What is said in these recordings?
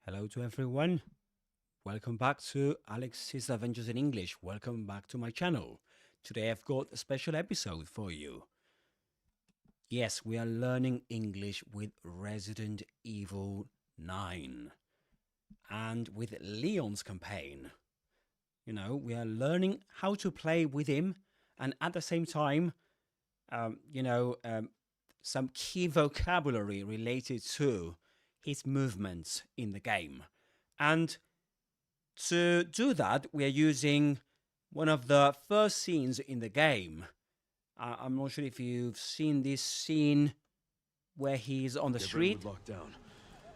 Hello to everyone. Welcome back to Alex's Adventures in English. Welcome back to my channel. Today I've got a special episode for you. Yes, we are learning English with Resident Evil 9 and with Leon's campaign. You know, we are learning how to play with him and at the same time, some key vocabulary related to his movements in the game. And to do that, we are using one of the first scenes in the game. I'm not sure if you've seen this scene where he's on the street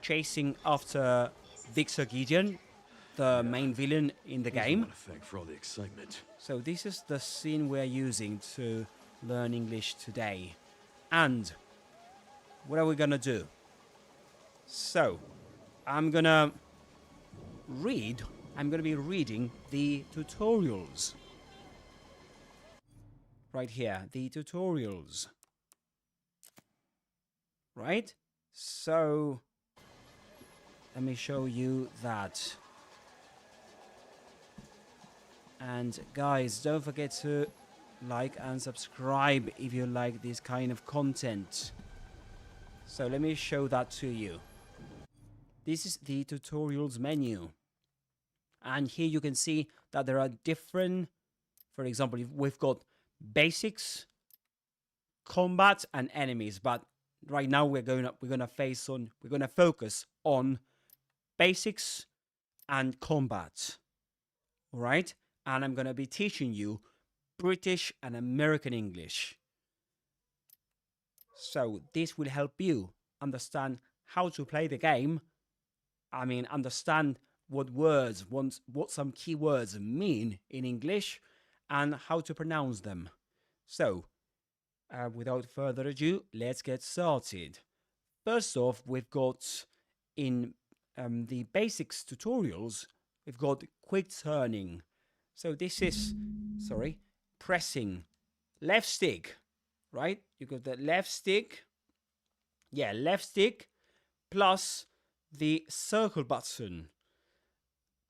chasing after Victor Gideon, the main villain in the game. For all the excitement. So this is the scene we're using to learn English today. And what are we gonna do? So I'm gonna be reading the tutorials. Right here, the tutorials. Right? So let me show you that. And guys, don't forget to like and subscribe if you like this kind of content. So let me show that to you. This is the tutorials menu. And here you can see that there are different, for example, we've got basics, combat, and enemies. But right now we're gonna focus on basics and combat. All right? And I'm gonna be teaching you British and American English. So this will help you understand how to play the game. I mean, understand what some key words mean in English and how to pronounce them. So, without further ado, let's get started. First off, we've got in the basics tutorials, we've got quick turning. So this is, pressing left stick, right? You got the left stick. Yeah, left stick plus the circle button.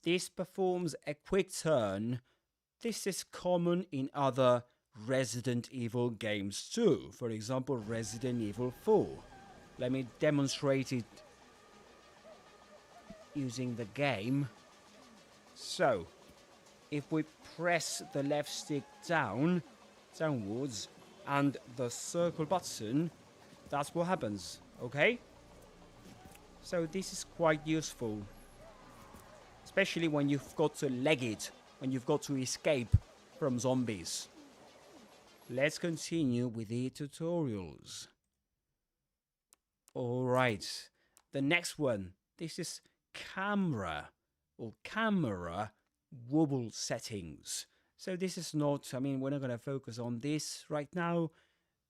This performs a quick turn. This is common in other Resident Evil games too. For example, Resident Evil 4. Let me demonstrate it using the game. So, if we press the left stick downwards, and the circle button, that's what happens, okay? So this is quite useful, especially when you've got to leg it, when you've got to escape from zombies. Let's continue with the tutorials. Alright, the next one, this is camera wobble settings. So this is not, we're not going to focus on this right now.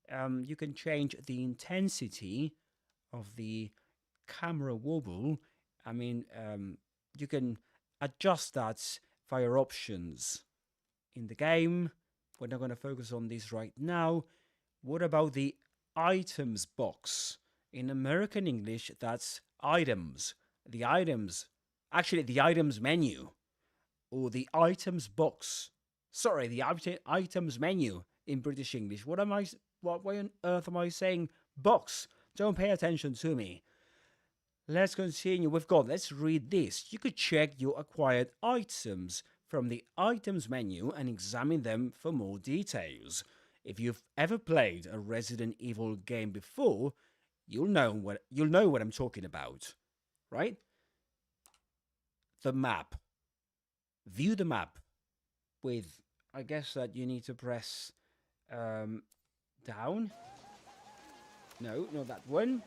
You can change the intensity of the camera wobble. You can adjust that via options in the game. We're not going to focus on this right now. What about the items box? In American English, that's items. The items menu, or the items box. Sorry, the items menu in British English. Why on earth am I saying box? Don't pay attention to me. Let's continue. Let's read this. You could check your acquired items from the items menu and examine them for more details. If you've ever played a Resident Evil game before, you'll know what I'm talking about, right? The map. View the map with, I guess that you need to press down. No, not that one.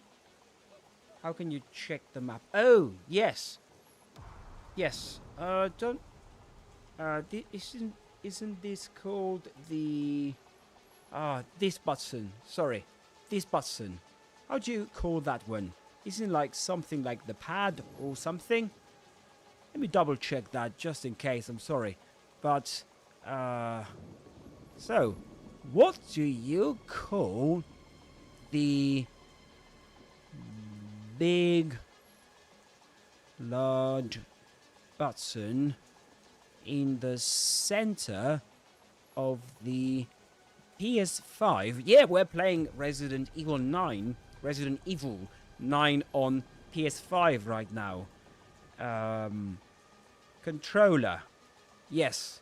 How can you check the map? Oh, yes. Yes. Isn't this called the this button? Sorry. This button. How do you call that one? Isn't it like something like the pad or something? Let me double check that just in case, I'm sorry. But, so, what do you call the big large button in the center of the PS5. Yeah, we're playing Resident Evil 9 on PS5 right now. Controller. Yes.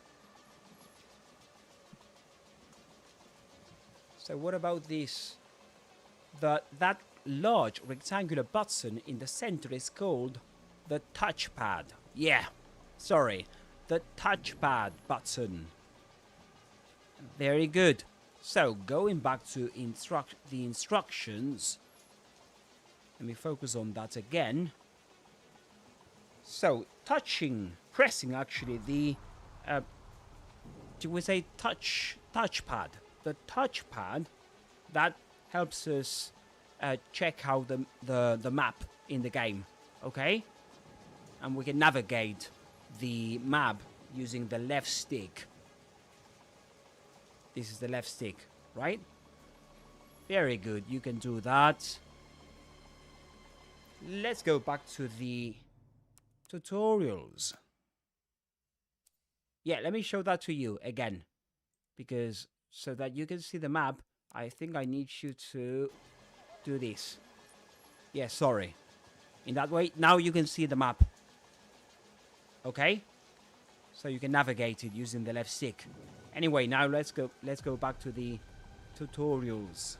So what about this? That large rectangular button in the center is called the touchpad. Yeah, sorry, the touchpad button. Very good. So going back to the instructions, let me focus on that again. So pressing actually the, do we say touchpad? The touchpad that helps us check out the map in the game, okay? And we can navigate the map using the left stick. This is the left stick, right? Very good, you can do that. Let's go back to the tutorials. Yeah, let me show that to you again, because so that you can see the map, I think I need you to do this. Yeah, sorry. In that way, now you can see the map. Okay? So you can navigate it using the left stick. Anyway, now let's go back to the tutorials.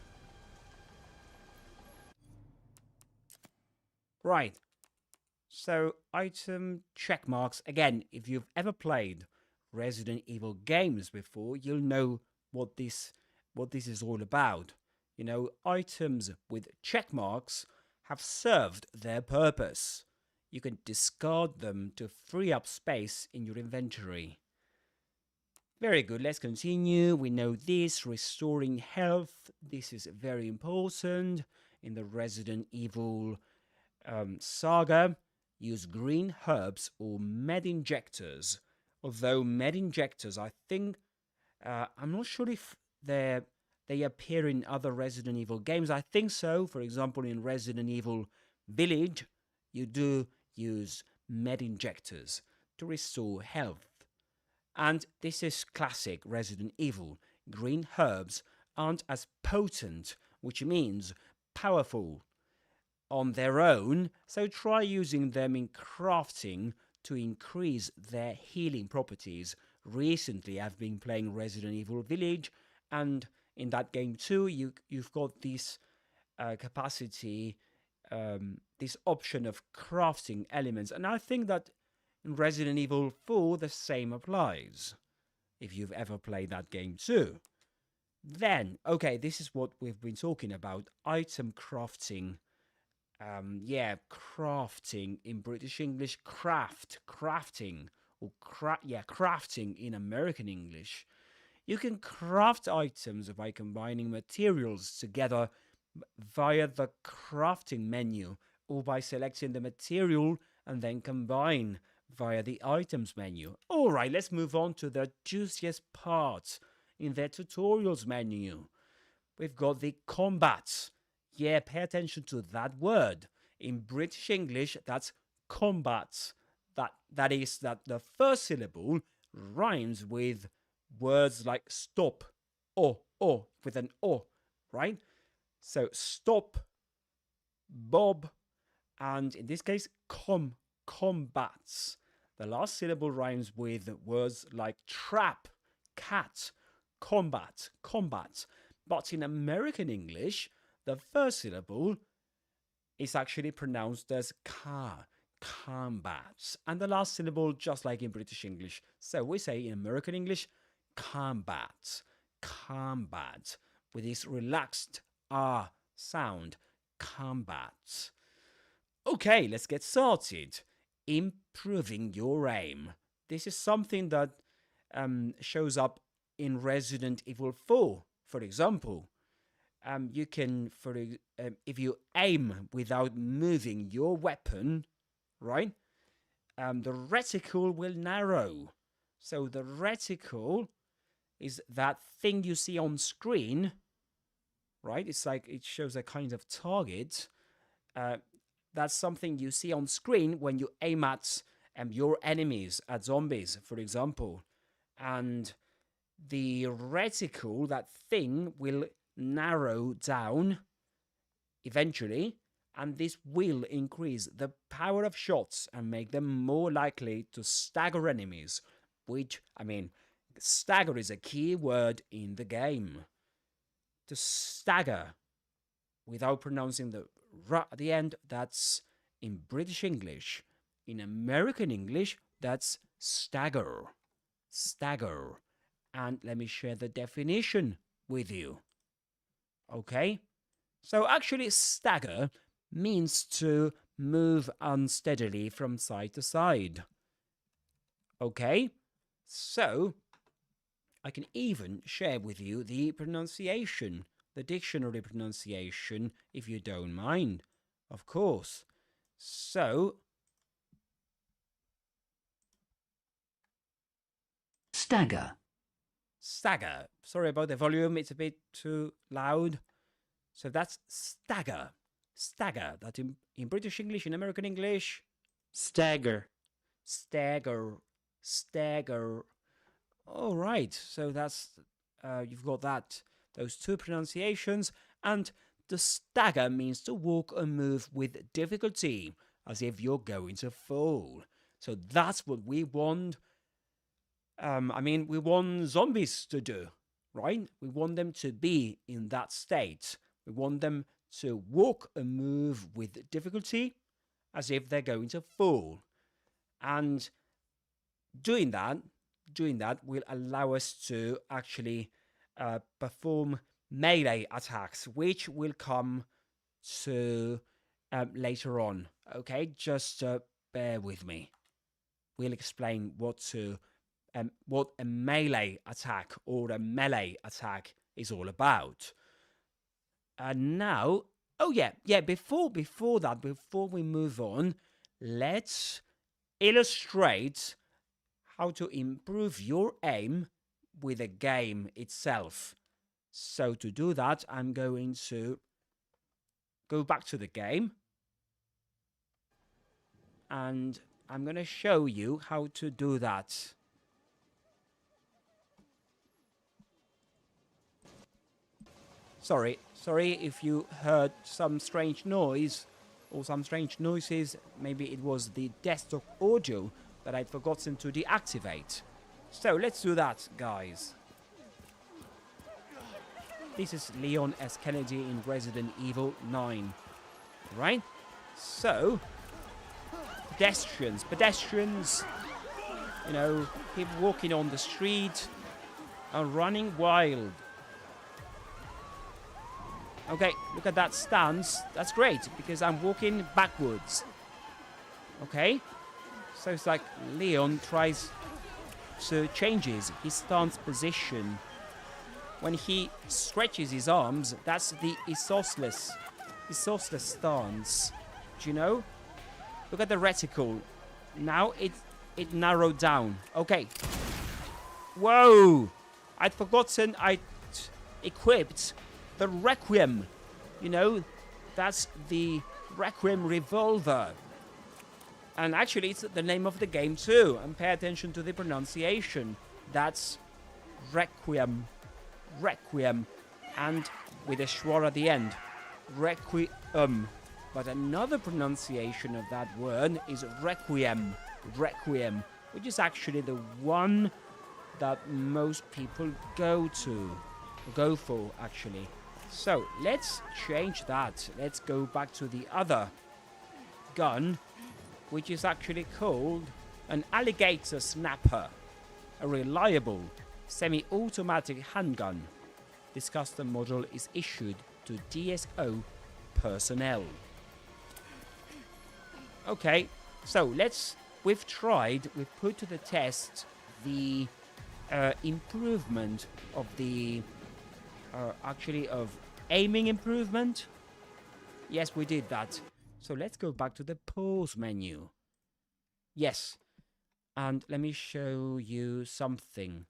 Right. So item check marks. Again, if you've ever played Resident Evil games before, you'll know what this is all about. You know, items with check marks have served their purpose. You can discard them to free up space in your inventory. Very good, let's continue. We know this, restoring health. This is very important in the Resident Evil saga. Use green herbs or med injectors. Although med injectors, I think, I'm not sure if they appear in other Resident Evil games. I think so. For example, in Resident Evil Village, you do use med injectors to restore health. And this is classic Resident Evil. Green herbs aren't as potent, which means powerful on their own, so try using them in crafting to increase their healing properties. Recently, I've been playing Resident Evil Village, and in that game too, you've got this capacity, this option of crafting elements, and I think that in Resident Evil 4, the same applies, if you've ever played that game too. Then, okay, this is what we've been talking about, item crafting. Crafting in British English, crafting, or crafting in American English. You can craft items by combining materials together via the crafting menu, or by selecting the material and then combine via the items menu. Alright, let's move on to the juiciest part in the tutorials menu. We've got the combat. Yeah, pay attention to that word. In British English, that's combat. That is that the first syllable rhymes with words like stop, or, with an o, right? So stop, bob, and in this case, combats. The last syllable rhymes with words like trap, cat, combat. But in American English, the first syllable is actually pronounced as combats. And the last syllable, just like in British English. So we say in American English, combat, with this relaxed R sound, combat. Okay, let's get started. Improving your aim. This is something that shows up in Resident Evil 4, for example. You can, if you aim without moving your weapon, right, the reticle will narrow. So the reticle is that thing you see on screen, right? It's like it shows a kind of target. that's something you see on screen when you aim at your enemies, at zombies, for example. And the reticle, that thing, will narrow down eventually, and this will increase the power of shots and make them more likely to stagger enemies, which, I mean, stagger is a key word in the game. To stagger, without pronouncing the r at the end, that's in British English. In American English, that's stagger. Stagger. And let me share the definition with you. Okay? So actually, stagger means to move unsteadily from side to side. Okay? So, I can even share with you the pronunciation, the dictionary pronunciation, if you don't mind, of course. So, stagger. Stagger. Sorry about the volume, it's a bit too loud. So that's stagger. Stagger. That in British English, in American English, Stagger. Stagger. Stagger. All right. So that's you've got those two pronunciations, and the stagger means to walk or move with difficulty, as if you're going to fall. So that's what we want. I mean, we want zombies to do, right? We want them to be in that state. We want them to walk and move with difficulty, as if they're going to fall. And doing that will allow us to actually perform melee attacks, which will come to later on. Okay, just bear with me. We'll explain what a melee attack or a melee attack is all about. And now, oh yeah, before we move on, let's illustrate how to improve your aim with the game itself. So to do that, I'm going to go back to the game, and I'm going to show you how to do that. Sorry if you heard some strange noise or some strange noises. Maybe it was the desktop audio that I'd forgotten to deactivate. So let's do that, guys. This is Leon S. Kennedy in Resident Evil 9. Right? So, pedestrians, you know, people walking on the street are running wild. Okay, look at that stance. That's great, because I'm walking backwards. Okay? So it's like Leon tries to change his stance position. When he stretches his arms, that's the isosceles stance. Do you know? Look at the reticle. Now it narrowed down. Okay. Whoa! I'd forgotten I'd equipped the Requiem. You know, that's the Requiem revolver. And actually, it's the name of the game too. And pay attention to the pronunciation. That's Requiem. Requiem. And with a schwa at the end. Requiem. But another pronunciation of that word is Requiem. Requiem. Which is actually the one that most people go for, actually. So, let's change that. Let's go back to the other gun, which is actually called an alligator snapper, a reliable semi-automatic handgun. This custom model is issued to DSO personnel. Okay, so we've put to the test the improvement of the, of aiming improvement. Yes, we did that. So let's go back to the pause menu. Yes, and let me show you something.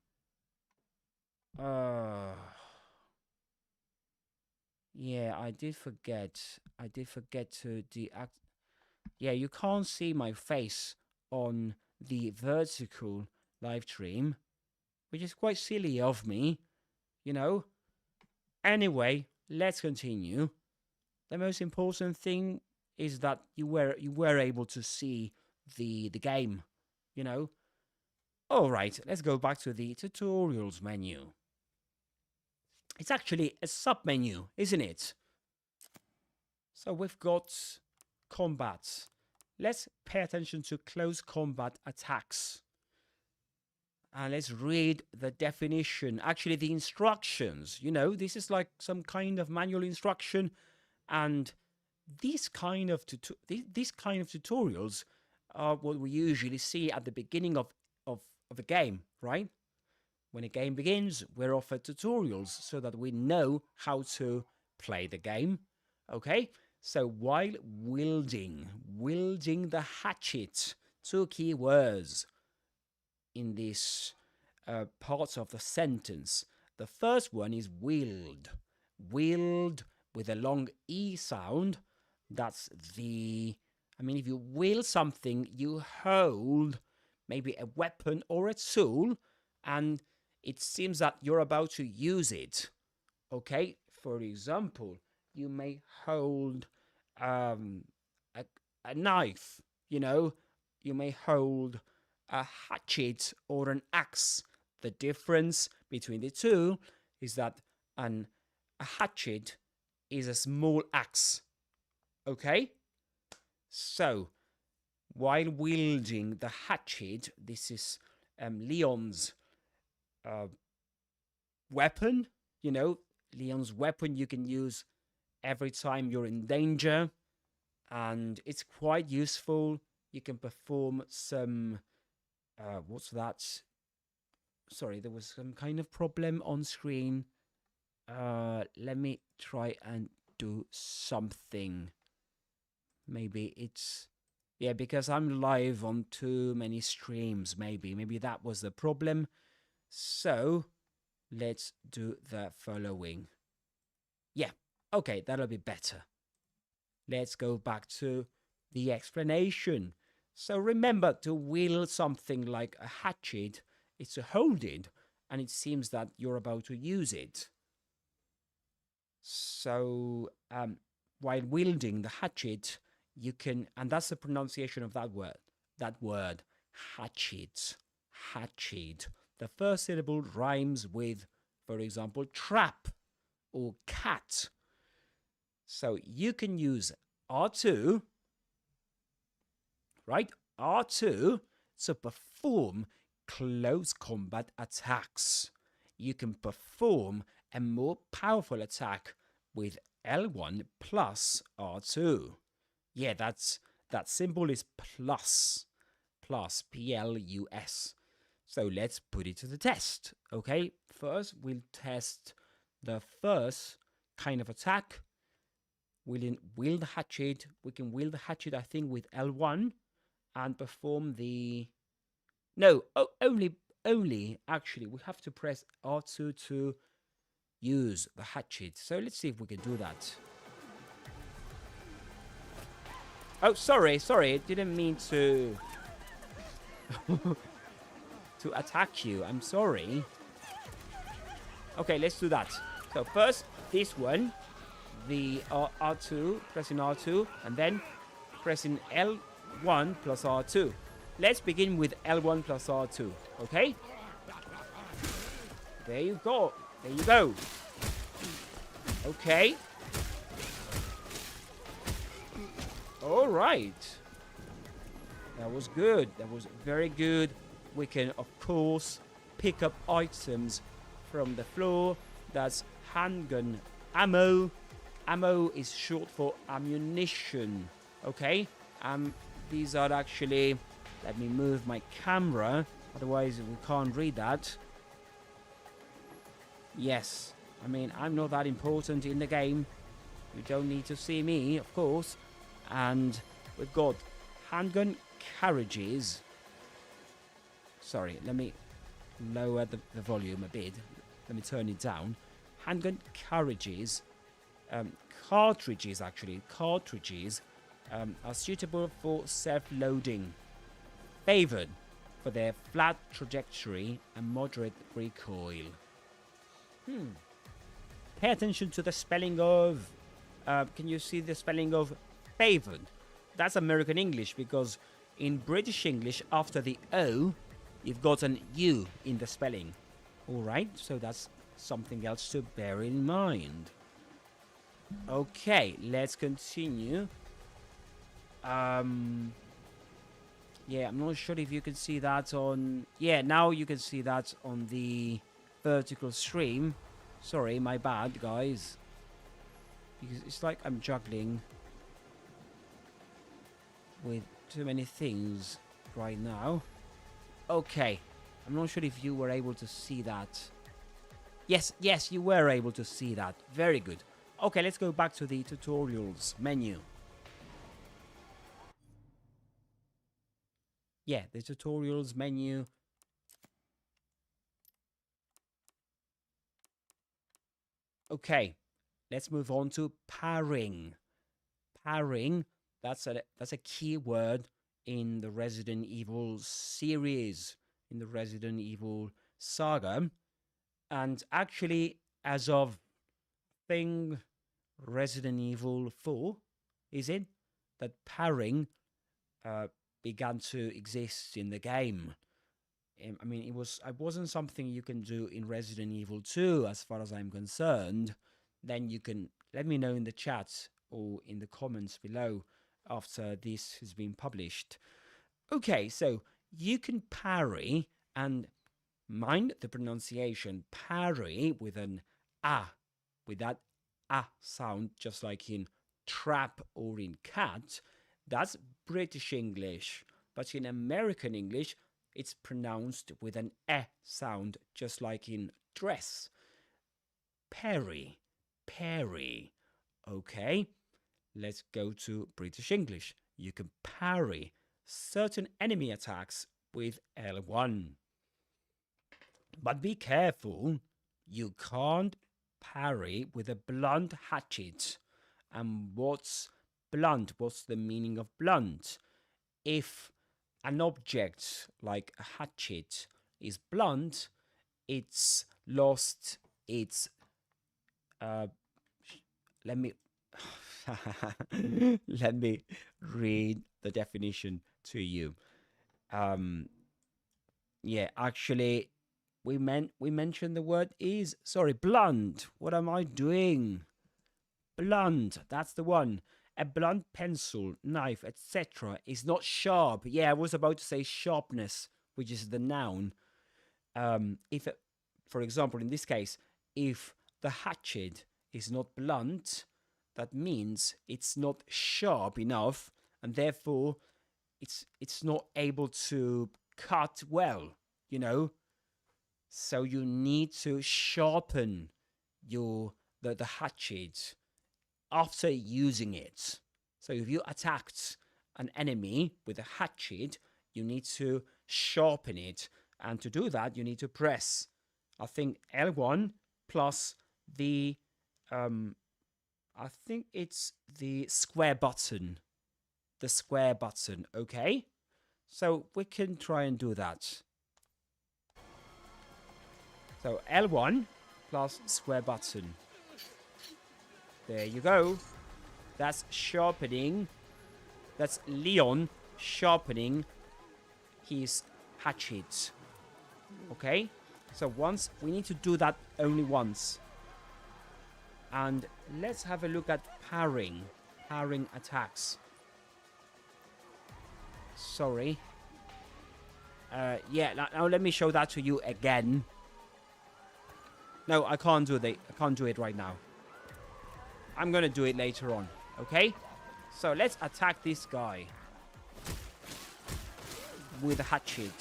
Yeah, I did forget to deactivate. yeah, you can't see my face on the vertical live stream, which is quite silly of me, you know. Anyway, let's continue. The most important thing is that you were able to see the game, you know. All right, let's go back to the tutorials menu. It's actually a sub-menu, isn't it? So we've got combat. Let's pay attention to close combat attacks. And let's read the definition, actually the instructions. You know, this is like some kind of manual instruction, and this kind of tutorials are what we usually see at the beginning of a game, right? When a game begins, we're offered tutorials so that we know how to play the game. Okay, so while wielding the hatchet, 2 key words in this part of the sentence. The first one is wield. Wield with a long E sound. That's the, I mean, if you wield something, you hold maybe a weapon or a tool, and it seems that you're about to use it. Okay, for example, you may hold a knife, you know, you may hold a hatchet or an axe. The difference between the two is that a hatchet is a small axe. Okay? So, while wielding the hatchet, this is Leon's weapon. You know, Leon's weapon you can use every time you're in danger, and it's quite useful. You can perform some what's that? Sorry, there was some kind of problem on screen. Let me try and do something. Maybe it's, yeah, because I'm live on too many streams. Maybe that was the problem. So let's do the following. Yeah, okay, that'll be better. Let's go back to the explanation. So remember, to wield something like a hatchet is to hold it, and it seems that you're about to use it. So while wielding the hatchet, you can, and that's the pronunciation of that word, hatchet, hatchet. The first syllable rhymes with, for example, trap or cat. So you can use R2, right? R2 to perform close combat attacks. You can perform a more powerful attack with L1 plus R2. Yeah, that symbol is plus, P-L-U-S. So let's put it to the test, okay? First, we'll test the first kind of attack. We'll wield the hatchet. We can wield the hatchet, I think, with L1 and perform the... No, only, actually, we have to press R2 to use the hatchet. So let's see if we can do that. Oh, sorry, didn't mean to... to attack you, I'm sorry. Okay, let's do that. So first, this one, the R2, pressing R2, and then pressing L1 plus R2. Let's begin with L1 plus R2, okay? There you go. There you go. Okay. All right. That was good. That was very good. We can, of course, pick up items from the floor. That's handgun ammo. Ammo is short for ammunition. Okay. These are actually... Let me move my camera. Otherwise, we can't read that. Yes. I mean, I'm not that important in the game. You don't need to see me, of course. And we've got handgun carriages. Sorry, let me lower the volume a bit. Let me turn it down. Handgun carriages. Cartridges, actually. Cartridges are suitable for self-loading. Favoured for their flat trajectory and moderate recoil. Pay attention to the spelling of... can you see the spelling of favoured? That's American English, because in British English, after the O, you've got an U in the spelling. Alright, so that's something else to bear in mind. Okay, let's continue. Yeah, I'm not sure if you can see that on... Yeah, now you can see that on the vertical stream. Sorry, my bad, guys. Because it's like I'm juggling with too many things right now. Okay, I'm not sure if you were able to see that. Yes, you were able to see that. Very good. Okay, let's go back to the tutorials menu. Yeah, the tutorials menu. Okay, let's move on to parrying. Parrying, that's a key word in the Resident Evil series, in the Resident Evil saga. And actually, as of Resident Evil 4, is it? That parrying began to exist in the game. I mean, it wasn't something you can do in Resident Evil 2, as far as I'm concerned. Then you can let me know in the chat or in the comments below after this has been published. Okay, so you can parry, and mind the pronunciation, parry with an A, with that A sound, just like in trap or in cat. That's British English, but in American English, it's pronounced with an E sound, just like in dress. Parry, parry. Okay, let's go to British English. You can parry certain enemy attacks with L1. But be careful, you can't parry with a blunt hatchet. And what's blunt? What's the meaning of blunt? If an object like a hatchet is blunt, it's lost its let me read the definition to you. Yeah, actually we mentioned the word is blunt. What am I doing? Blunt, that's the one. A blunt pencil, knife, etc. is not sharp. Yeah, I was about to say sharpness, which is the noun. For example, in this case, if the hatchet is not blunt, that means it's not sharp enough, and therefore it's not able to cut well, you know. So you need to sharpen the hatchet after using it. So if you attacked an enemy with a hatchet, you need to sharpen it. And to do that, you need to press, I think, L1 plus the, I think it's the square button. The square button, okay? So we can try and do that. So L1 plus square button. There you go. That's sharpening. That's Leon sharpening his hatchet. Okay? So we need to do that only once. And let's have a look at parrying. Parrying attacks. Sorry. Yeah, now let me show that to you again. No, I can't do it. I can't do it right now. I'm gonna do it later on, okay? So let's attack this guy with a hatchet.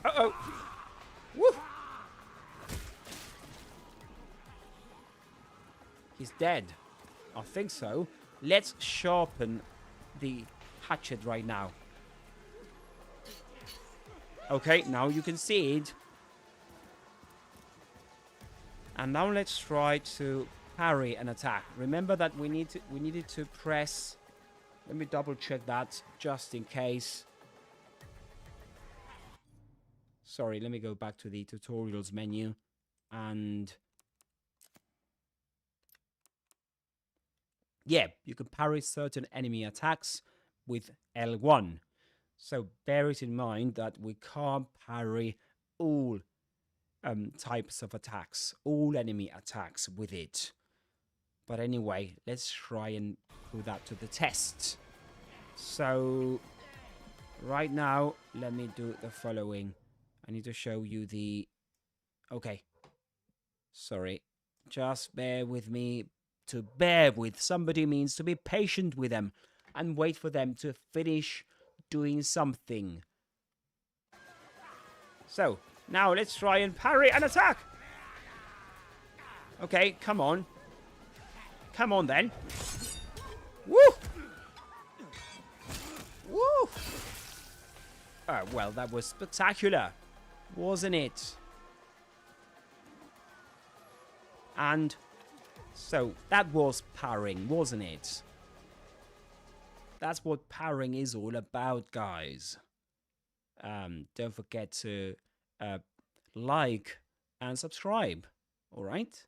Uh-oh. Woo! He's dead. I think so. Let's sharpen the hatchet right now. Okay, now you can see it. And now let's try to parry an attack. Remember that we needed to press. Let me double check that just in case. Sorry, let me go back to the tutorials menu and yeah, you can parry certain enemy attacks with L1. So bear it in mind that we can't parry all types of attacks, all enemy attacks with it. But anyway, let's try and put that to the test. So right now, let me do the following. I need to show you the... Okay. Sorry. Just bear with me. To bear with somebody means to be patient with them and wait for them to finish doing something. So, now let's try and parry an attack. Okay, come on. Come on then. Woo! Woo! Well, that was spectacular, wasn't it? And so that was parrying, wasn't it? That's what parrying is all about, guys. Don't forget to like and subscribe. All right?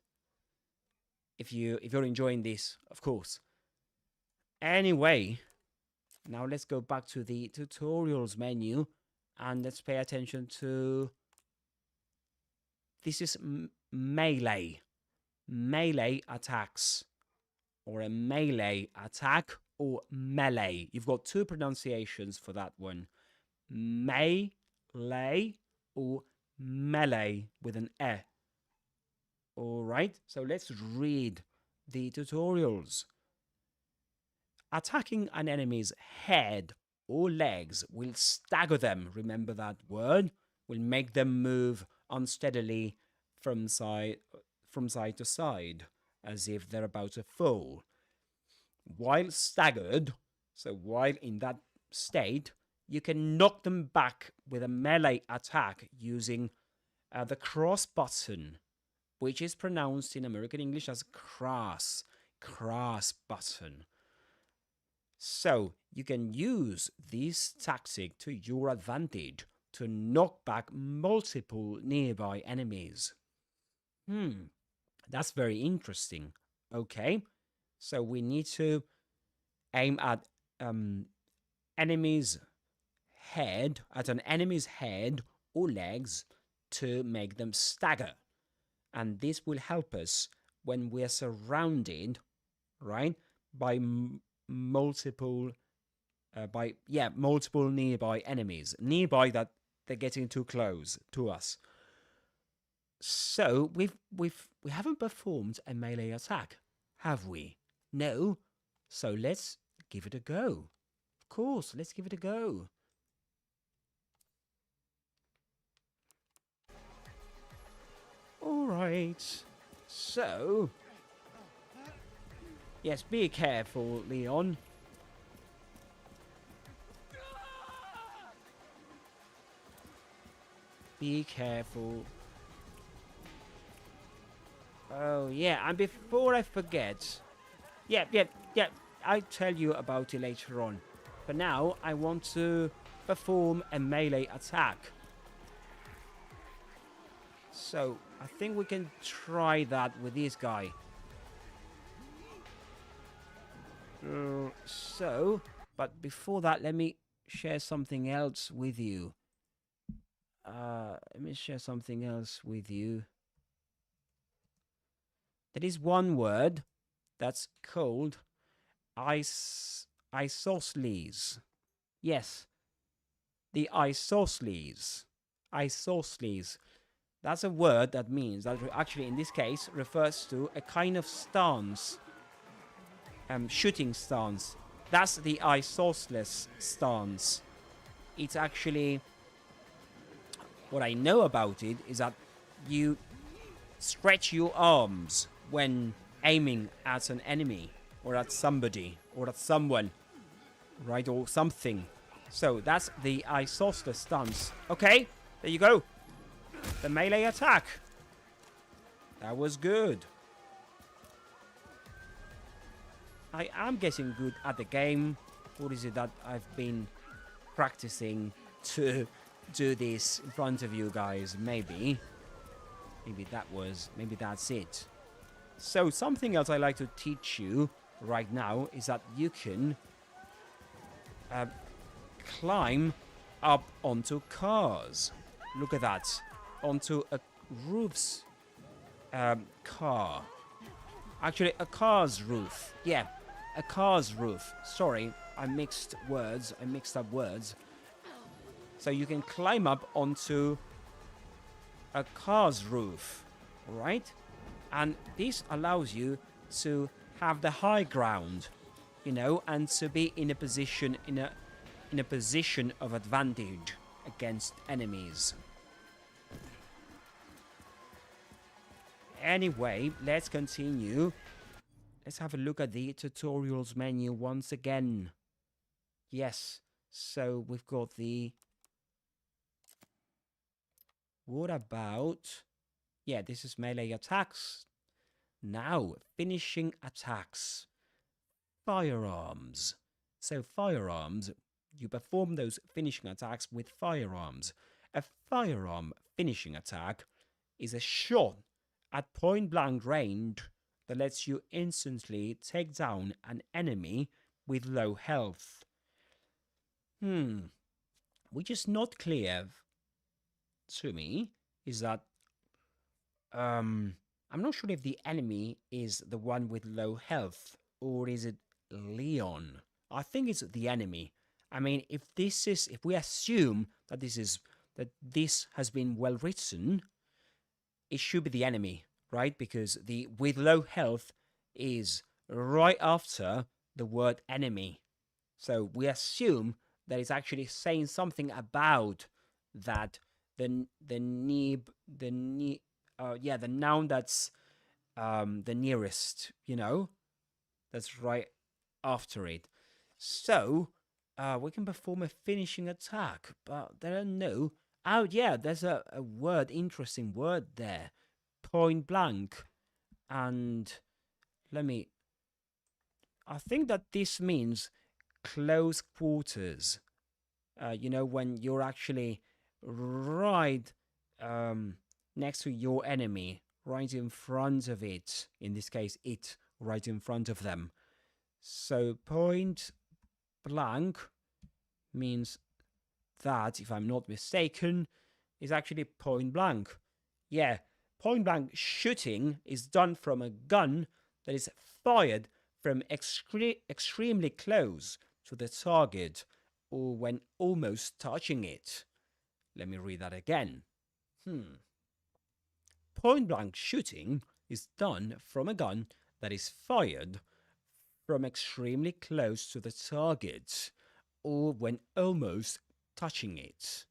If you're enjoying this, of course. Anyway, now let's go back to the tutorials menu and let's pay attention to... This is melee. Melee attacks. Or a melee attack or melee. You've got two pronunciations for that one. Melee or melee with an E. Alright, so let's read the tutorials. Attacking an enemy's head or legs will stagger them. Remember that word? Will make them move unsteadily from side to side, as if they're about to fall. While staggered, so while in that state, you can knock them back with a melee attack using the cross button, which is pronounced in American English as cross button. So you can use this tactic to your advantage to knock back multiple nearby enemies. That's very interesting. Okay, so we need to aim at an enemy's head or legs to make them stagger. And this will help us when we're surrounded, right, by multiple nearby enemies. Nearby that they're getting too close to us. So we haven't performed a melee attack, have we? No. So let's give it a go. Of course, let's give it a go. All right. So, yes, be careful, Leon. Be careful. Oh, yeah, and before I forget... Yeah, I'll tell you about it later on. But now, I want to perform a melee attack. So, I think we can try that with this guy. But before that, let me share something else with you. There is one word that's called isosceles. Yes, the isosceles. Isosceles. That's a word that means that actually in this case refers to a kind of stance. Shooting stance. That's the isosceles stance. It's actually... What I know about it is that you stretch your arms when aiming at an enemy or at somebody or at someone, right, or something. So that's the isosceles stance. Okay, there you go. The melee attack. That was good. I am getting good at the game. What is it that I've been practicing to do this in front of you guys? Maybe that's it. So something else I like to teach you right now is that you can climb up onto cars. Look at that. Onto a roof's car. Actually, a car's roof. Yeah, a car's roof. Sorry, I mixed up words. So you can climb up onto a car's roof, right? And this allows you to have the high ground, you know, and to be in a position of advantage against enemies. Anyway, let's continue. Let's have a look at the tutorials menu once again. Yes, so we've got the... What about... Yeah, this is melee attacks. Now, finishing attacks. Firearms. So firearms, you perform those finishing attacks with firearms. A firearm finishing attack is a shot at point-blank range that lets you instantly take down an enemy with low health. Which is not clear to me is that I'm not sure if the enemy is the one with low health or is it Leon. I think it's the enemy. I mean, if we assume that this has been well written, it should be the enemy, right? Because the with low health is right after the word enemy. So we assume that it's actually saying something about that the noun that's the nearest, you know, that's right after it. So we can perform a finishing attack, but there are no... Oh yeah, there's a word, interesting word there. Point blank. And I think that this means close quarters. You know, when you're actually right next to your enemy, right in front of it. In this case, it right in front of them. So point blank means that, if I'm not mistaken, is actually point blank. Yeah, point blank shooting is done from a gun that is fired from extremely close to the target or when almost touching it. Let me read that again. Point blank shooting is done from a gun that is fired from extremely close to the target or when almost touching it.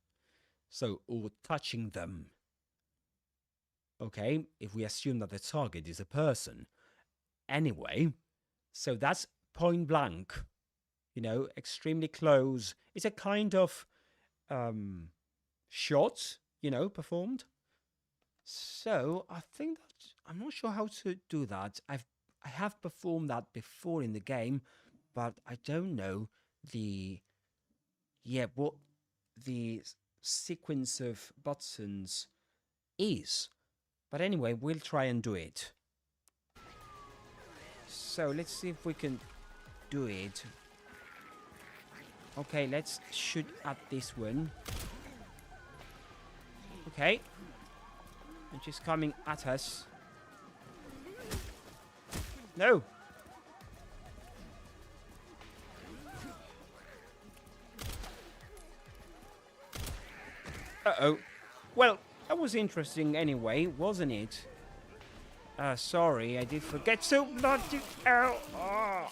So, or touching them. Okay, if we assume that the target is a person. Anyway, so that's point blank. You know, extremely close. It's a kind of shot, you know, performed. So I think that I'm not sure how to do that. I have performed that before in the game, but I don't know what the sequence of buttons is. But anyway, we'll try and do it. So let's see if we can do it. Okay, let's shoot at this one. Okay. And she's coming at us. No! Uh-oh. Well, that was interesting anyway, wasn't it? Sorry, I did forget to bloody... Ow! Oh.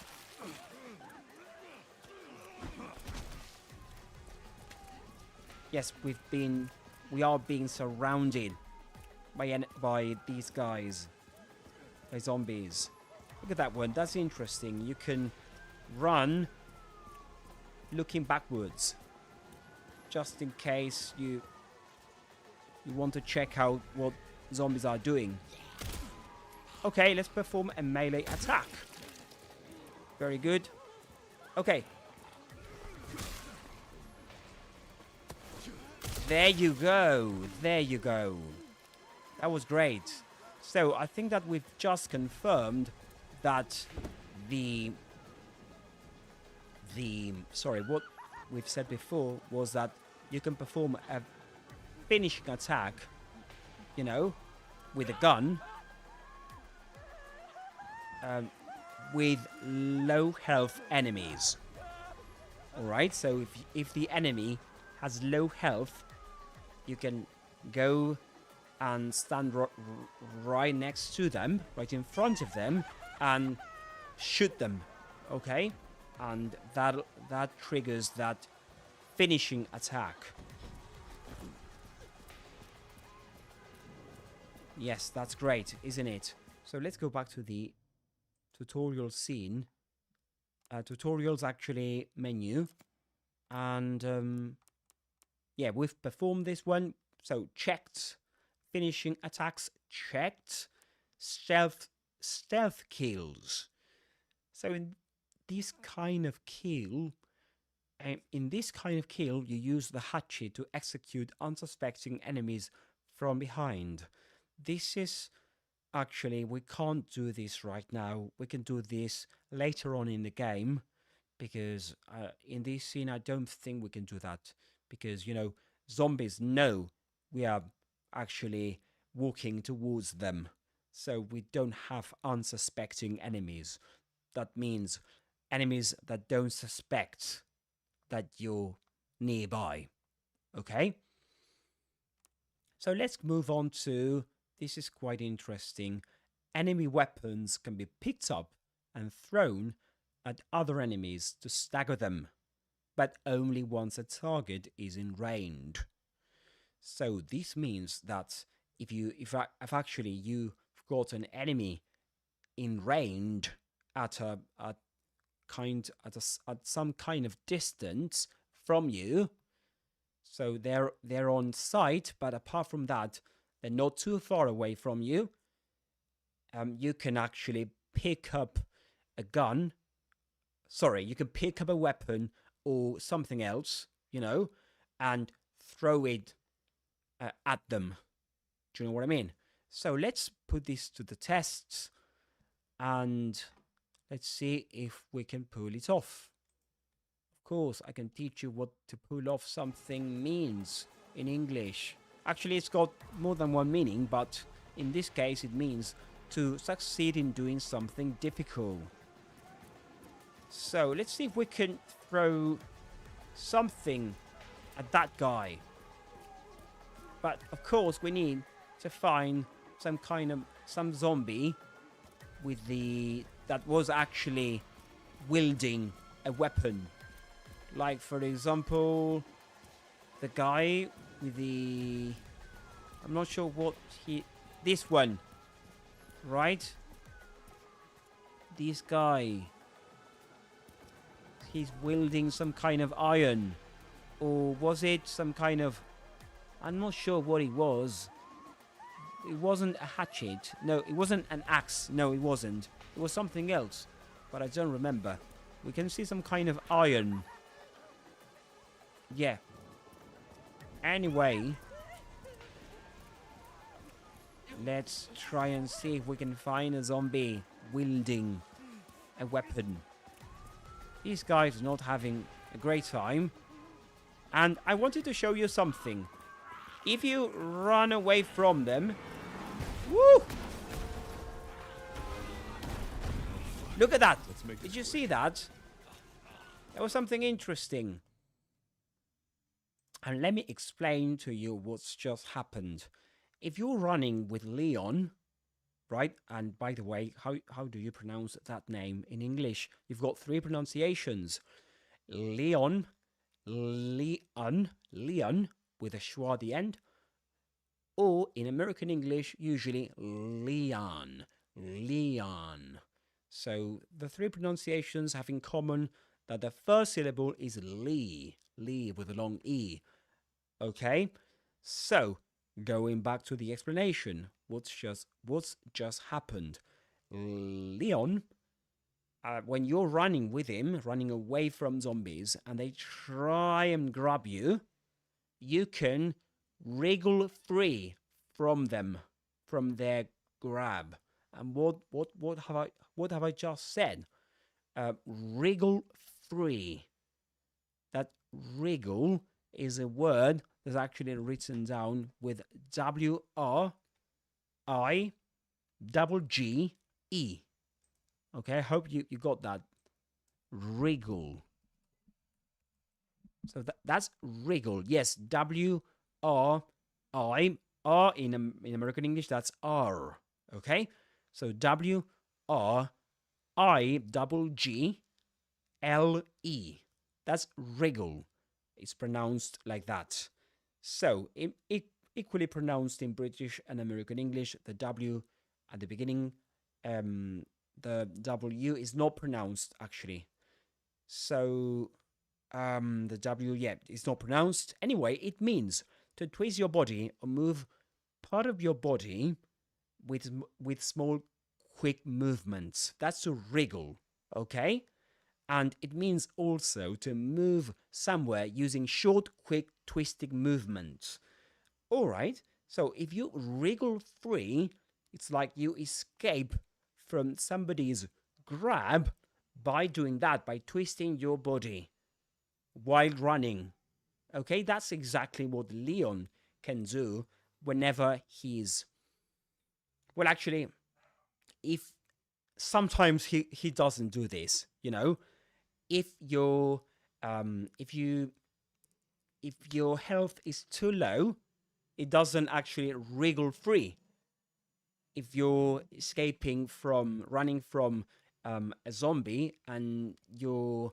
Yes, we are being surrounded by these guys, by zombies. Look at that one. That's interesting. You can run looking backwards, just in case you want to check out what zombies are doing. Okay, let's perform a melee attack. Very good. Okay. There you go. There you go. That was great. So I think that we've just confirmed that sorry, what we've said before was that you can perform a finishing attack, you know, with a gun, with low health enemies. Alright, so if the enemy has low health, you can go and stand right next to them, right in front of them, and shoot them, okay? And that triggers that finishing attack. Yes, that's great, isn't it? So let's go back to the tutorial scene. Tutorials actually menu. And yeah, we've performed this one. So checked. Finishing attacks checked. Stealth kills. So in this kind of kill, you use the hatchet to execute unsuspecting enemies from behind. This is actually, we can't do this right now. We can do this later on in the game, because in this scene I don't think we can do that, because, you know, zombies know we are actually walking towards them, so we don't have unsuspecting enemies. That means enemies that don't suspect that you're nearby. Okay, so let's move on to, this is quite interesting. Enemy weapons can be picked up and thrown at other enemies to stagger them, but only once a target is in range. So this means that if actually you've got an enemy in range at some kind of distance from you, so they're on sight, but apart from that, they're not too far away from you. You can actually pick up a gun. Sorry, you can pick up a weapon or something else, you know, and throw it at them. Do you know what I mean? So let's put this to the test, and let's see if we can pull it off. Of course, I can teach you what to pull off something means in English. Actually, it's got more than one meaning, but in this case, it means to succeed in doing something difficult. So let's see if we can throw something at that guy. But of course, we need to find some zombie with that was actually wielding a weapon. Like, for example, the guy with the, I'm not sure what this one, right? This guy, he's wielding some kind of iron, or was it some kind of, I'm not sure what it was. It wasn't a hatchet. No, it wasn't an axe. No, it wasn't. It was something else, but I don't remember. We can see some kind of iron. Yeah. Anyway, let's try and see if we can find a zombie wielding a weapon. These guys are not having a great time. And I wanted to show you something. If you run away from them... Woo! Look at that. Did you see that? That was something interesting. And let me explain to you what's just happened. If you're running with Leon, right? And by the way, how do you pronounce that name in English? You've got three pronunciations. Leon, Leon with a schwa at the end. Or in American English, usually Leon. So the three pronunciations have in common that the first syllable is Lee with a long E. Okay? So, going back to the explanation, what's just happened? Leon when you're running with him, running away from zombies, and they try and grab you, you can wriggle free from them, from their grab. And what have I just said? Wriggle free. That wriggle is a word that's actually written down with W-R-I-G-G-E. Okay, I hope you got that. Wriggle. So that's wriggle. Yes, W-R-I. R in American English, that's R. Okay, so W-R-I-G-G-L-E. That's wriggle. It's pronounced like that. So it equally pronounced in British and American English. The W at the beginning, the W is not pronounced actually. So the W, yeah, it's not pronounced. Anyway, it means to twist your body or move part of your body with small, quick movements. That's to wriggle, okay? And it means also to move somewhere using short, quick, twisting movements. All right, so if you wriggle free, it's like you escape from somebody's grab by doing that, by twisting your body while running. Okay, that's exactly what Leon can do whenever he's... Well, actually, if sometimes he doesn't do this, you know, if your health is too low, it doesn't actually wriggle free. If you're running from a zombie and your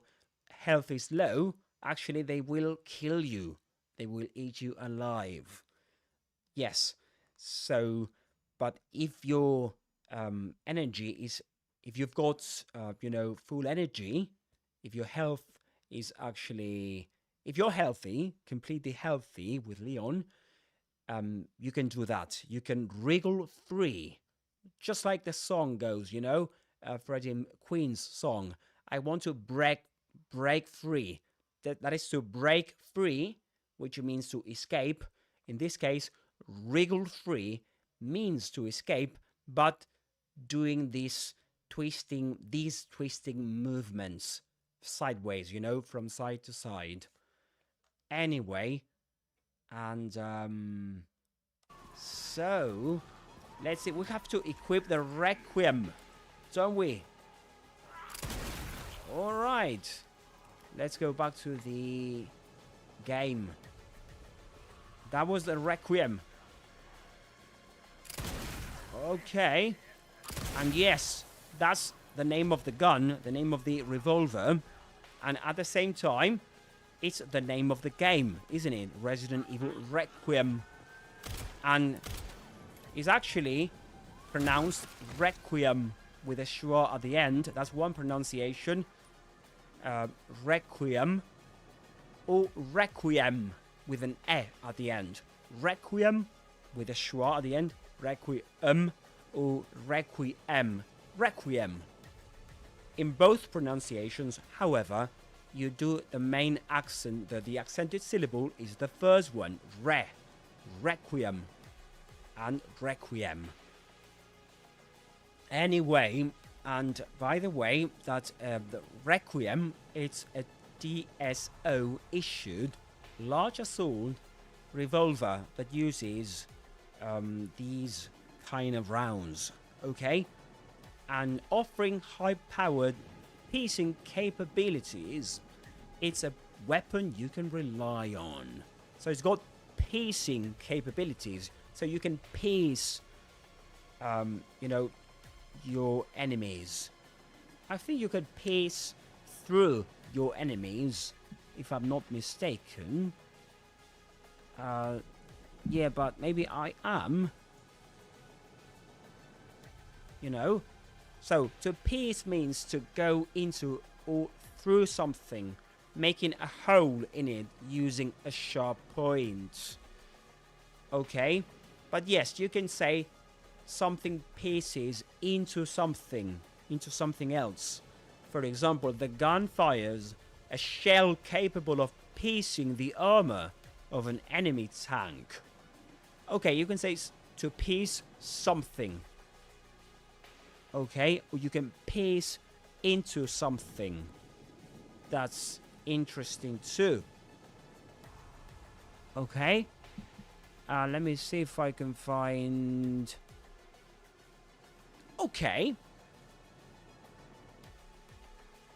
health is low, actually they will kill you. They will eat you alive. Yes. So, but if your energy is, if you've got, full energy, if your health is actually, if you're healthy, completely healthy with Leon, you can do that. You can wriggle free. Just like the song goes, you know, Freddie Queen's song. I want to break free. That is to break free, which means to escape. In this case, wriggle free means to escape, but doing these twisting movements sideways, you know, from side to side. Anyway, and so let's see, we have to equip the Requiem, don't we? All right, let's go back to the game. That was the Requiem. Okay, and yes, that's the name of the gun, the name of the revolver, and at the same time, it's the name of the game, isn't it? Resident Evil Requiem. And it's actually pronounced Requiem with a schwa at the end. That's one pronunciation. Requiem or Requiem with an E at the end. Requiem with a schwa at the end. Requiem or Requiem. Requiem. In both pronunciations, however, you do the main accent, the accented syllable is the first one, re, Requiem, and Requiem. Anyway, and by the way, that the Requiem, it's a DSO issued large assault revolver that uses these kind of rounds, okay? And offering high-powered piercing capabilities, it's a weapon you can rely on. So it's got piercing capabilities, so you can pierce, your enemies. I think you could pierce through your enemies, if I'm not mistaken. Yeah, but maybe I am. You know? So, to pierce means to go into or through something, making a hole in it using a sharp point. Okay? But yes, you can say something pierces into something else. For example, the gun fires a shell capable of piercing the armor of an enemy tank. Okay, you can say to pierce something. Okay, or you can pierce into something. That's interesting too. Okay. Let me see if I can find... Okay.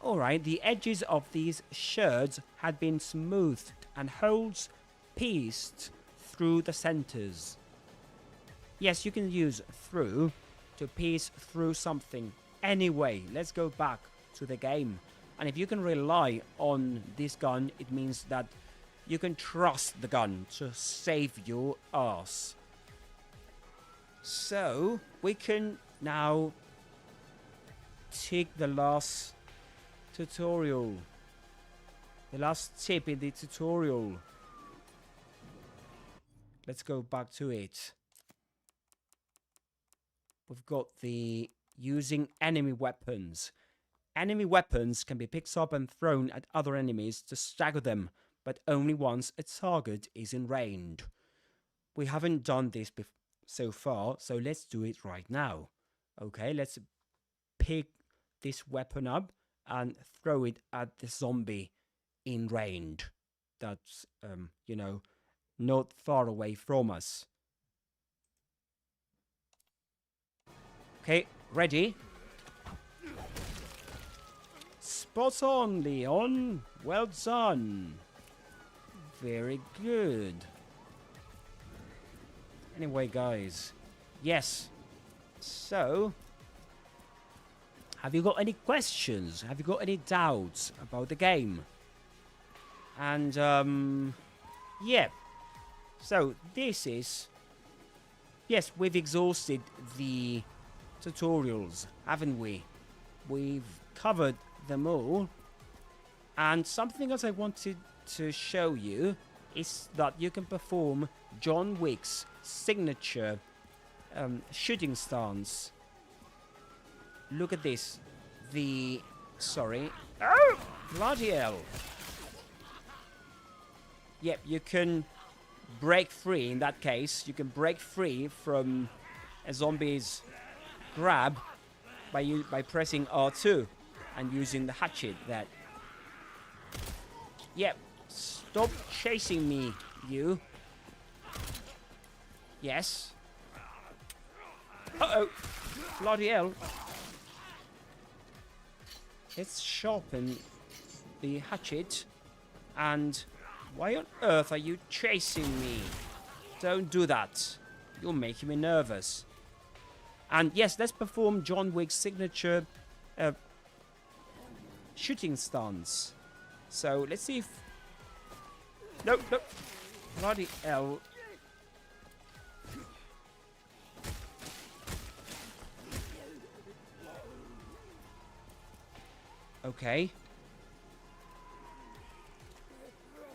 Alright, the edges of these shards had been smoothed and holes pierced through the centers. Yes, you can use through to pierce through something. Anyway, let's go back to the game. And if you can rely on this gun, it means that you can trust the gun to save your ass. So, we can now take the last tutorial. The last tip in the tutorial. Let's go back to it. We've got the using enemy weapons. Enemy weapons can be picked up and thrown at other enemies to stagger them, but only once a target is in range. We haven't done this so far, so let's do it right now. Okay, let's pick this weapon up and throw it at the zombie in range. That's, you know, not far away from us. Okay, ready? Spot on, Leon. Well done. Very good. Anyway, guys. Yes. So, have you got any questions? Have you got any doubts about the game? And, yeah. So, this is... Yes, we've exhausted the tutorials, haven't we? We've covered them all. And something else I wanted to show you is that you can perform John Wick's signature shooting stance. Look at this. Sorry. Oh! Bloody hell. Yep, you can break free in that case. You can break free from a zombie's grab by pressing R2 and using the hatchet that... Yep. Stop chasing me, you. Yes. Uh-oh. Bloody hell. Let's sharpen the hatchet. And why on earth are you chasing me? Don't do that. You're making me nervous. And yes, let's perform John Wick's signature shooting stance. So let's see if... Nope, nope. Bloody hell. Okay.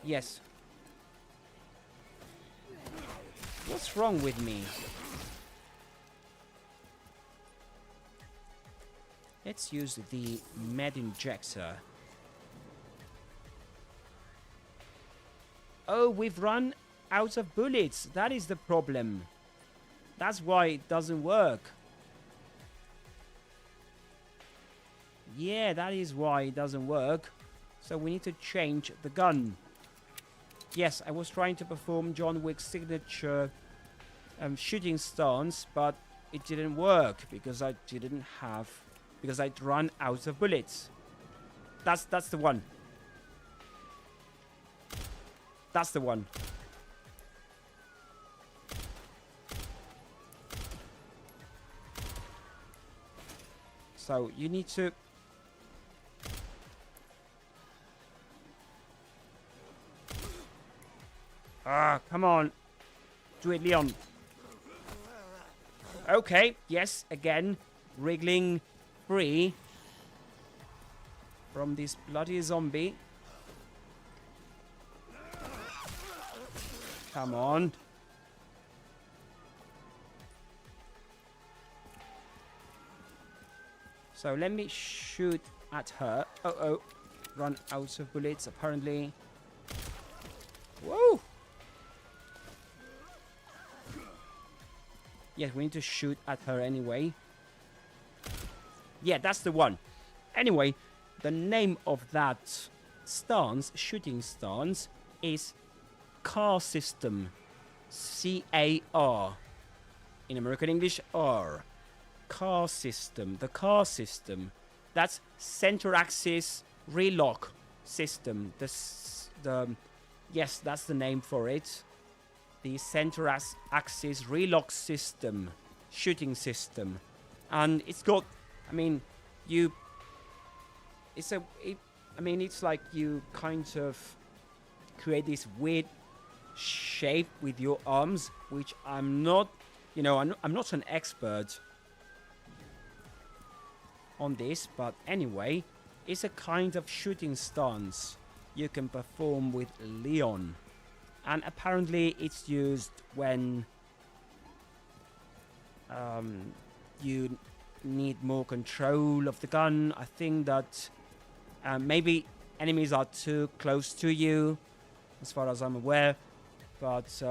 Yes. What's wrong with me? Let's use the med injector. Oh, we've run out of bullets. That is the problem. That's why it doesn't work. Yeah, that is why it doesn't work. So we need to change the gun. Yes, I was trying to perform John Wick's signature shooting stance, but it didn't work because I'd run out of bullets. That's the one. That's the one. So you need to... Ah, come on. Do it, Leon. Okay, yes, again. Wriggling free from this bloody zombie. Come on. So let me shoot at her. Uh-oh. Run out of bullets, apparently. Whoa! Yes, we need to shoot at her anyway. Yeah, that's the one. Anyway, the name of that stance, shooting stance, is C.A.R system. C.A.R. In American English, R. C.A.R system. The C.A.R system. That's center axis relock system. Yes, that's the name for it. The center axis relock system. Shooting system. And it's got, I mean, it's like you kind of create this weird shape with your arms, which I'm not, I'm not an expert on this, but anyway, it's a kind of shooting stance you can perform with Leon. And apparently it's used when you need more control of the gun. I think that maybe enemies are too close to you, as far as I'm aware. But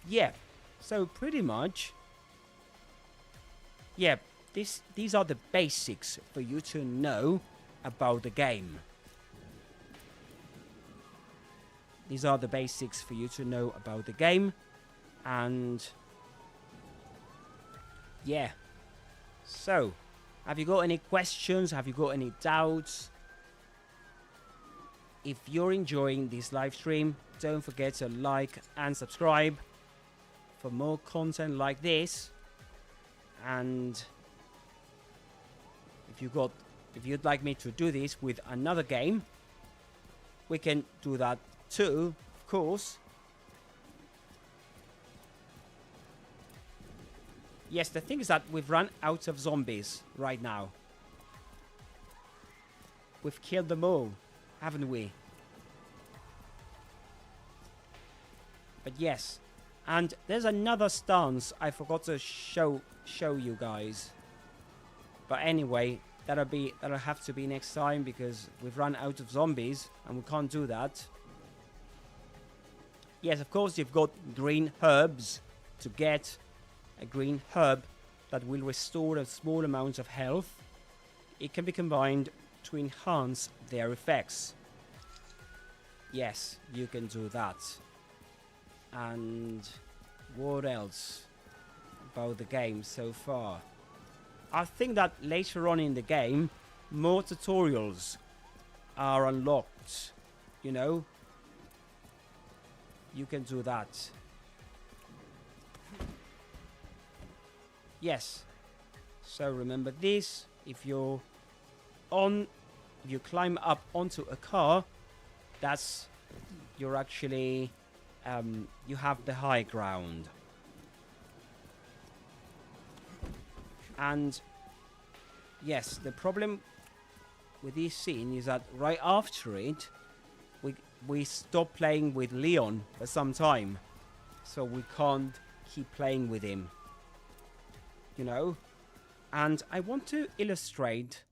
yeah, so pretty much, yeah, these are the basics for you to know about the game. These are the basics for you to know about the game. And yeah. So, have you got any questions? Have you got any doubts? If you're enjoying this live stream, don't forget to like and subscribe for more content like this. And if you'd like me to do this with another game, we can do that too, of course. Yes, the thing is that we've run out of zombies right now. We've killed them all, haven't we? But yes, and there's another stance I forgot to show you guys. But anyway, that'll have to be next time, because we've run out of zombies and we can't do that. Yes, of course, you've got green herbs to get. A green herb that will restore a small amount of health. It can be combined to enhance their effects. Yes, you can do that. And what else about the game so far? I think that later on in the game, more tutorials are unlocked. You can do that. Yes. So remember this. If you climb up onto a car, you're actually you have the high ground. And yes, the problem with this scene is that right after it, we stop playing with Leon for some time, so we can't keep playing with him. And I want to illustrate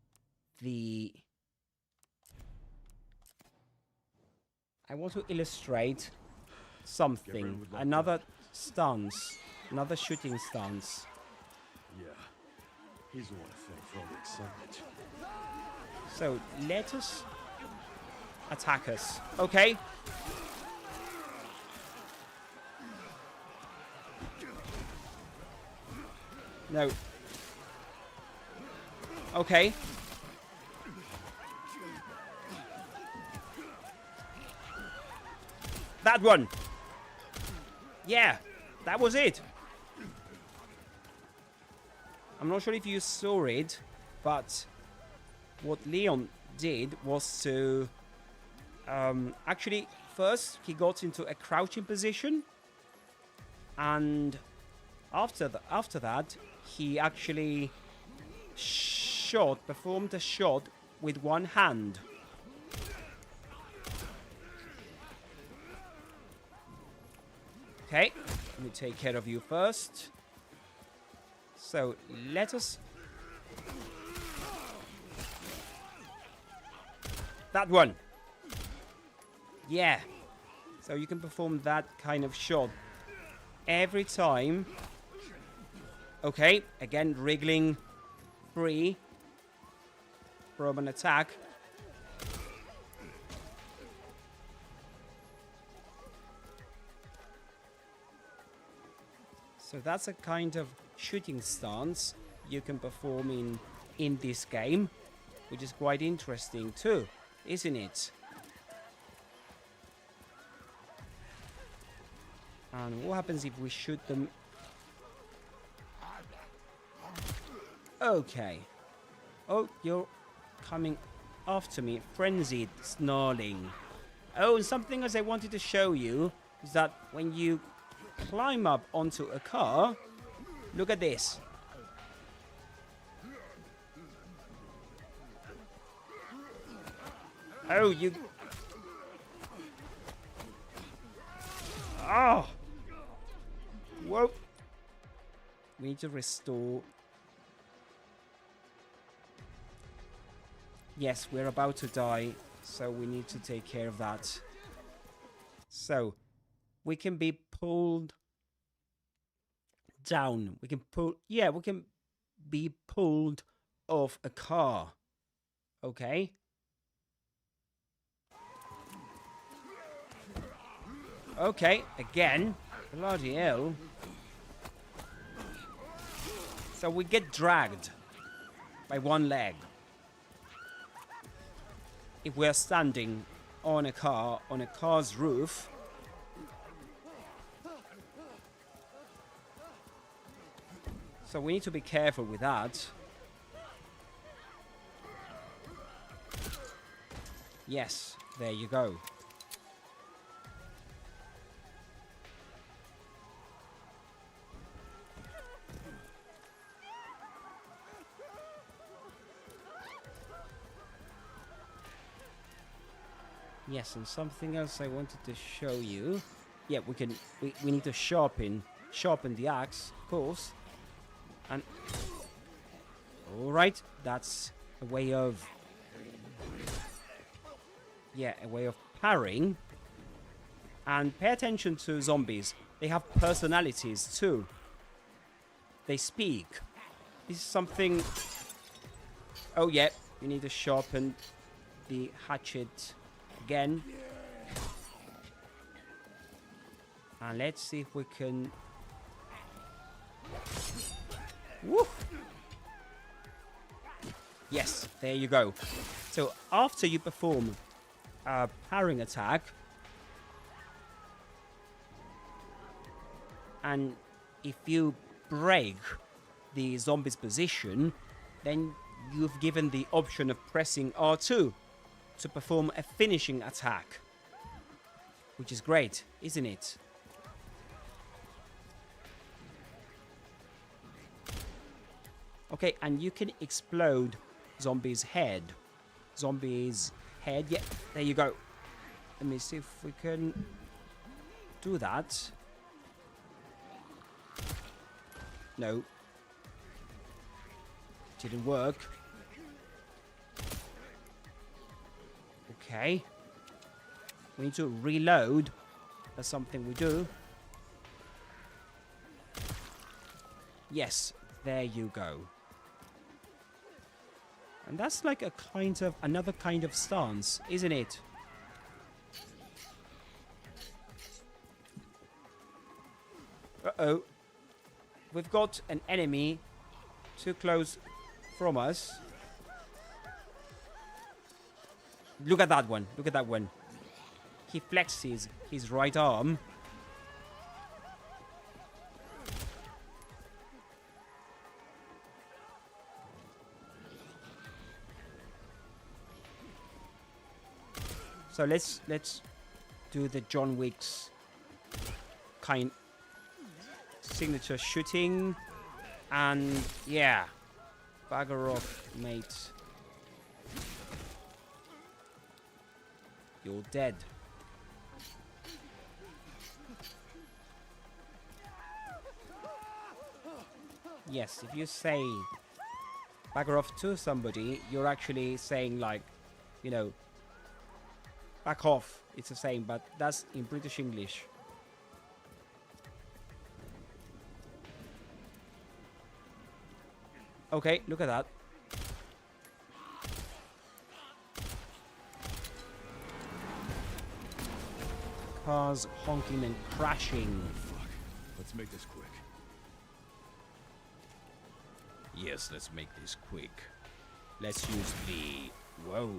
something, another stance, another shooting stance. Yeah, he's the one to thank for all the excitement. So let us attack us, okay? No. Okay. That one. Yeah, that was it. I'm not sure if you saw it, but what Leon did was to actually first he got into a crouching position, and after that he actually performed a shot with one hand. Okay, let me take care of you first. So let us That one. Yeah. So you can perform that kind of shot every time. Okay, again, wriggling free from an attack. So that's a kind of shooting stance you can perform in this game, which is quite interesting too, isn't it? And what happens if we shoot them? Okay. Oh, you're coming after me. Frenzied snarling. Oh, and something else I wanted to show you is that when you climb up onto a car, look at this. Oh, you... Oh! Whoa! We need to restore... Yes, we're about to die, so we need to take care of that. So, we can be pulled down. We can pull... Yeah, we can be pulled off a car. Okay? Okay, again. Bloody hell. So we get dragged by one leg. If we're standing on a car's roof. So we need to be careful with that. Yes, there you go. Yes, and something else I wanted to show you. Yeah, we need to sharpen the axe, of course. And all right, that's a way of parrying. And pay attention to zombies. They have personalities too. They speak. This is something. Oh yeah, you need to sharpen the hatchet again. And let's see if we can... Woo! Yes, there you go. So after you perform a parrying attack, and if you break the zombie's position, then you've given the option of pressing R2 to perform a finishing attack, which is great, isn't it? Okay, and you can explode zombie's head. Yeah, there you go. Let me see if we can do that. No. Didn't work. Okay. We need to reload. That's something we do. Yes, there you go. And that's like a kind of, another kind of stance, isn't it? Uh-oh. We've got an enemy too close from us. Look at that one. Look at that one. He flexes his right arm. So let's do the John Wick's kind signature shooting, and yeah, bugger off, mate. You're dead. Yes, if you say bugger off to somebody, you're actually saying, like, you know, Back off. It's the same, but that's in British English. Okay, look at that. Cars honking and crashing. Fuck. Let's make this quick. Yes, let's make this quick. Let's use the... Whoa.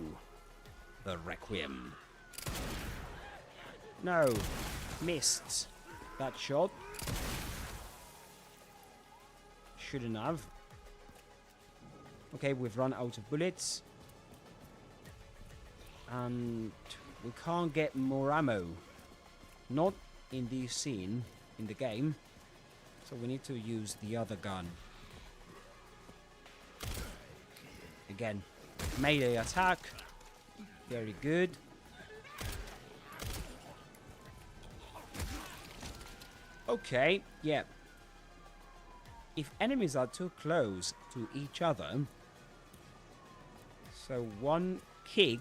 The Requiem. No. Missed that shot. Shouldn't have. Okay, we've run out of bullets. And we can't get more ammo. Not in this scene, in the game. So we need to use the other gun. Again, melee attack. Very good. Okay, yeah. If enemies are too close to each other, so one kick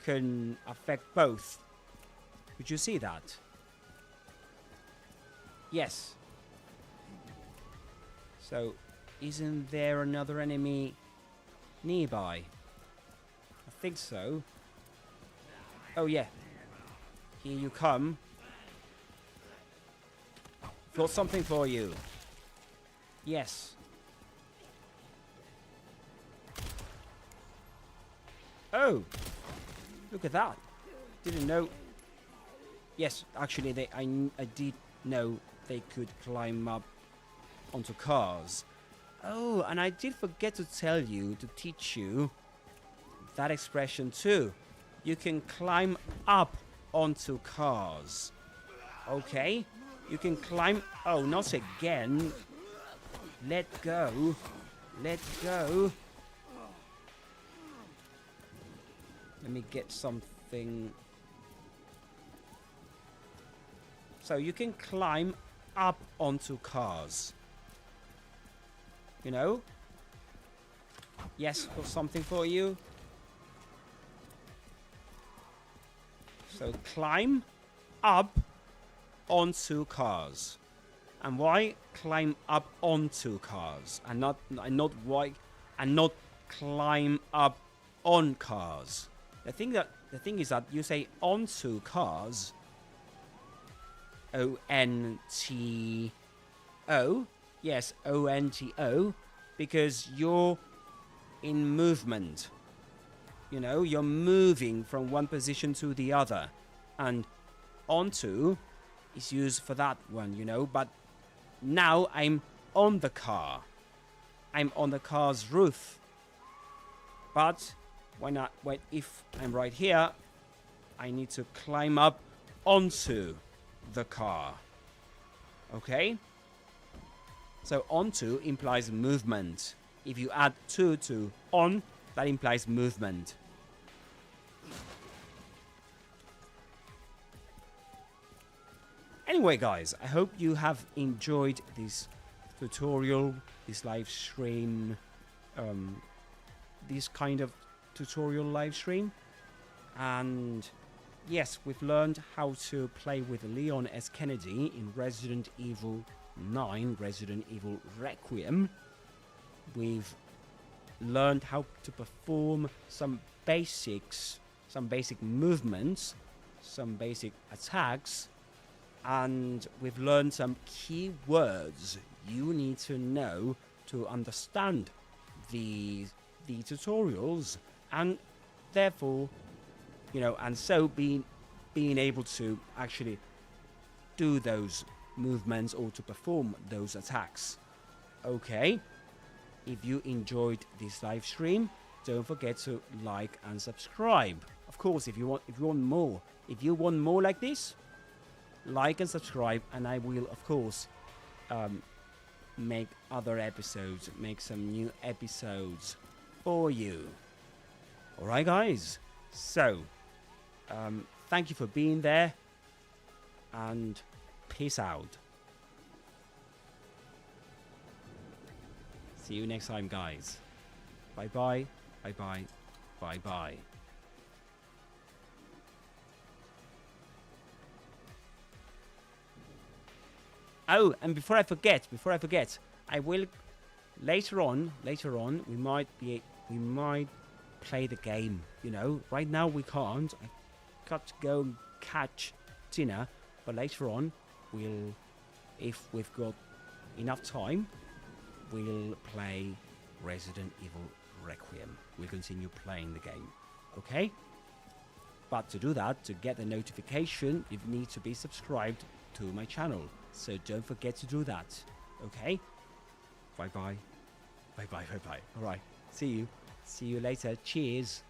can affect both. Could you see that? Yes. So, isn't there another enemy nearby? I think so. Oh yeah. Here you come. Got something for you. Yes. Oh! Look at that. Didn't know. Yes, actually, I did know they could climb up onto cars. Oh, and I did forget to tell you, to teach you that expression too. You can climb up onto cars. Okay? You can climb... Oh, not again. Let go. Let go. Let me get something... So you can climb up onto cars. You know? Yes, got something for you. So climb up onto cars. And why climb up onto cars and not climb up on cars? The thing is that you say onto cars. O-N-T-O. Yes, O-N-T-O. Because you're in movement. You know, you're moving from one position to the other. And onto is used for that one, you know. But now I'm on the car. I'm on the car's roof. But why not? Wait, if I'm right here, I need to climb up onto the car. Okay? So onto implies movement. If you add to on, that implies movement. Anyway, guys, I hope you have enjoyed this tutorial, this live stream, this kind of tutorial live stream. And yes, we've learned how to play with Leon S. Kennedy in Resident Evil 9, Resident Evil Requiem. We've learned how to perform some basics, some basic movements, some basic attacks, and we've learned some key words you need to know to understand the tutorials, and therefore, you know, and so being able to actually do those movements or to perform those attacks. Okay, if you enjoyed this live stream, don't forget to like and subscribe. Of course, if you want more like this, like and subscribe, and I will, of course, make other episodes, make some new episodes for you. All right, guys. So, thank you for being there, and peace out. See you next time, guys. Bye bye. Bye bye. Bye bye. Oh, and before I forget, I will later on we might play the game. You know, right now we can't. I got to go and catch dinner, but later on we'll, if we've got enough time, we'll play Resident Evil Requiem. We'll continue playing the game, okay? But to do that, to get the notification, you need to be subscribed to my channel. So don't forget to do that, okay? Bye-bye. Bye-bye, bye-bye. All right, see you. See you later. Cheers.